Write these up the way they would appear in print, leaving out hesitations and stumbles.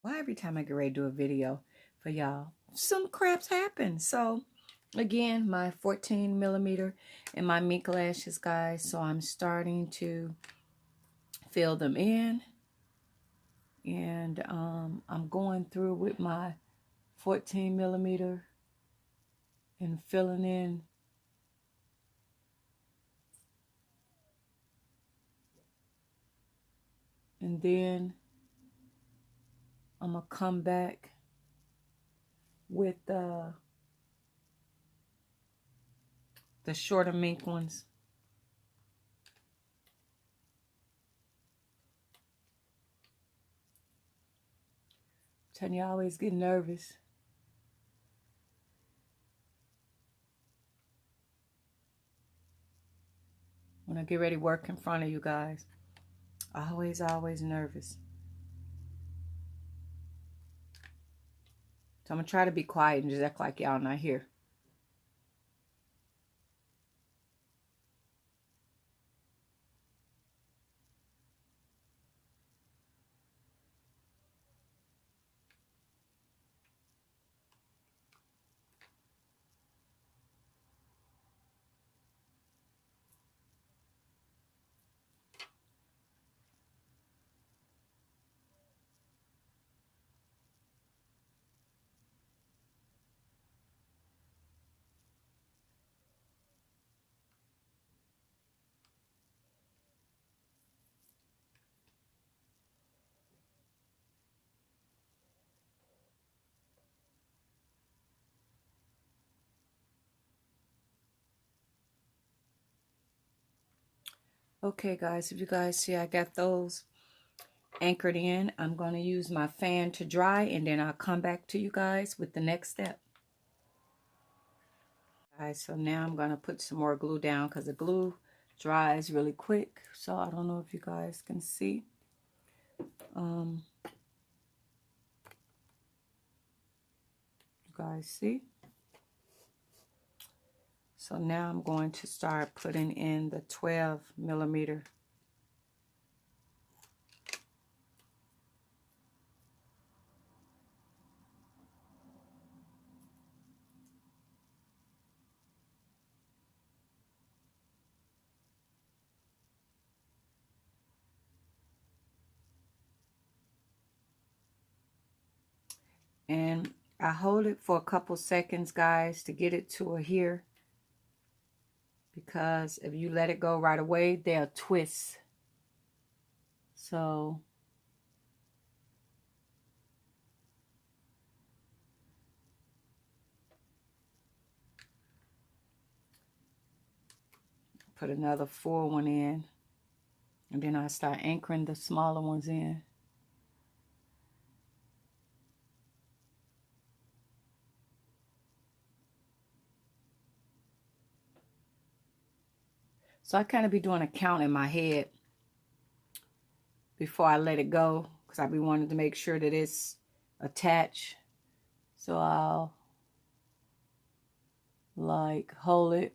Well, every time I get ready to do a video for y'all, some craps happen. So again, my 14 millimeter and my mink lashes, guys. So I'm starting to fill them in. And I'm going through with my 14 millimeter and filling in. And then I'm going to come back with the shorter mink ones. Tell you, I always get nervous. When I get ready to work in front of you guys, always nervous. So I'm going to try to be quiet and just act like y'all not here. Okay, guys, if you guys see, I got those anchored in. I'm going to use my fan to dry, and then I'll come back to you guys with the next step. Guys, so now I'm going to put some more glue down because the glue dries really quick. So I don't know if you guys can see. You guys see? So now I'm going to start putting in the 12 millimeter. And I hold it for a couple seconds, guys, to get it to adhere. Because if you let it go right away, they'll twist. So put another full one in. And then I start anchoring the smaller ones in. So I kind of be doing a count in my head before I let it go, because I be wanting to make sure that it's attached. So I'll like hold it.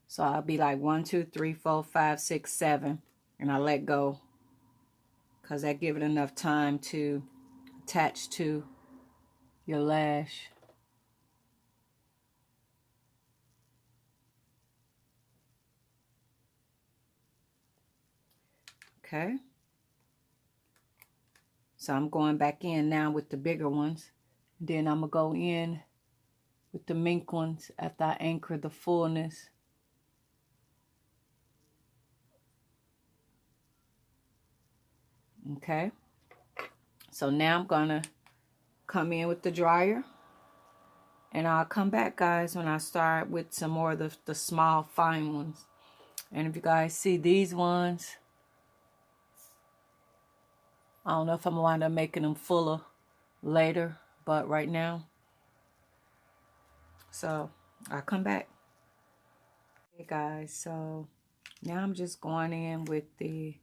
So I'll be like 1, 2, 3, 4, 5, 6, 7, and I let go, because that give it enough time to attach to your lash. Okay. So I'm going back in now with the bigger ones. Then I'm going to go in with the mink ones after I anchor the fullness. Okay. So now I'm going to come in with the dryer. And I'll come back, guys, when I start with some more of the small, fine ones. And if you guys see these ones, I don't know if I'm going to wind up making them fuller later, but right now. So I'll come back. Hey, guys, so now I'm just going in with the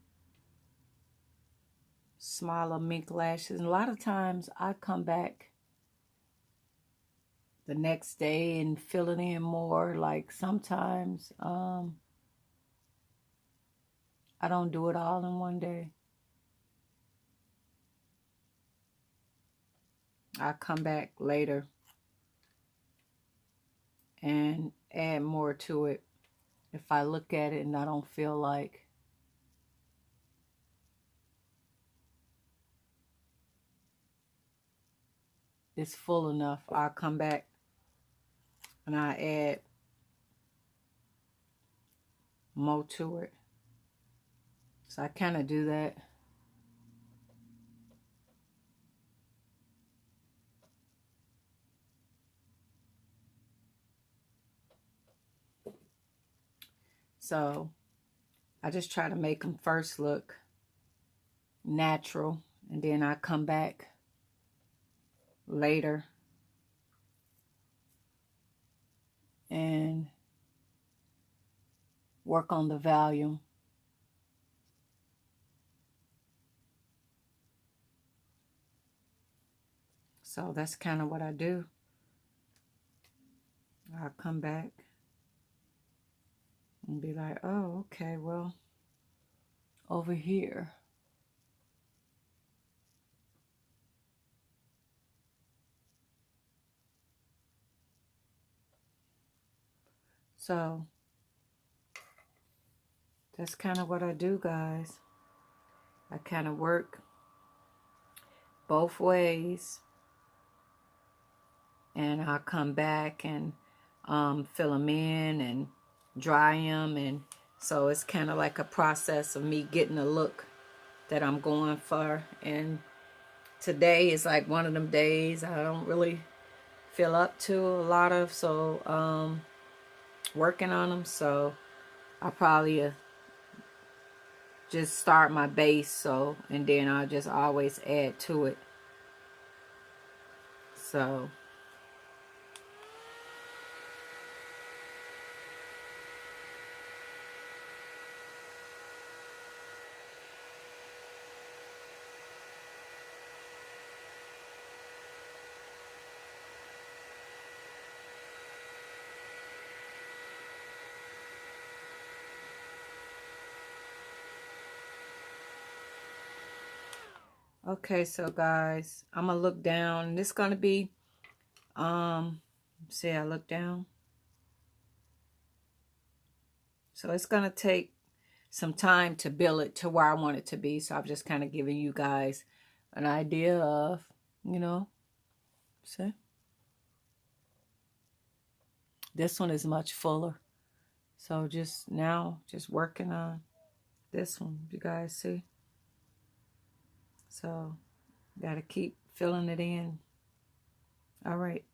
smaller mink lashes. And a lot of times I come back the next day and fill it in more. Like sometimes I don't do it all in one day. I come back later and add more to it if I look at it and I don't feel like it's full enough. I'll come back and I add more to it. So I kind of do that. So I just try to make them first look natural, and then I come back later and work on the volume. So that's kind of what I do. I'll come back and be like, oh, okay, well, over here. So that's kind of what I do, guys. I kind of work both ways, and I'll come back and fill them in and dry them, and so it's kind of like a process of me getting a look that I'm going for. And today is like one of them days I don't really feel up to a lot of, so working on them, so I'll probably just start my base, so, and then I'll just always add to it. So okay, so guys, I'm gonna look down, and it's gonna be see, I look down, so it's gonna take some time to build it to where I want it to be. So I'm just kind of giving you guys an idea of, see, this one is much fuller. So just working on this one, you guys see. So got to keep filling it in. All right.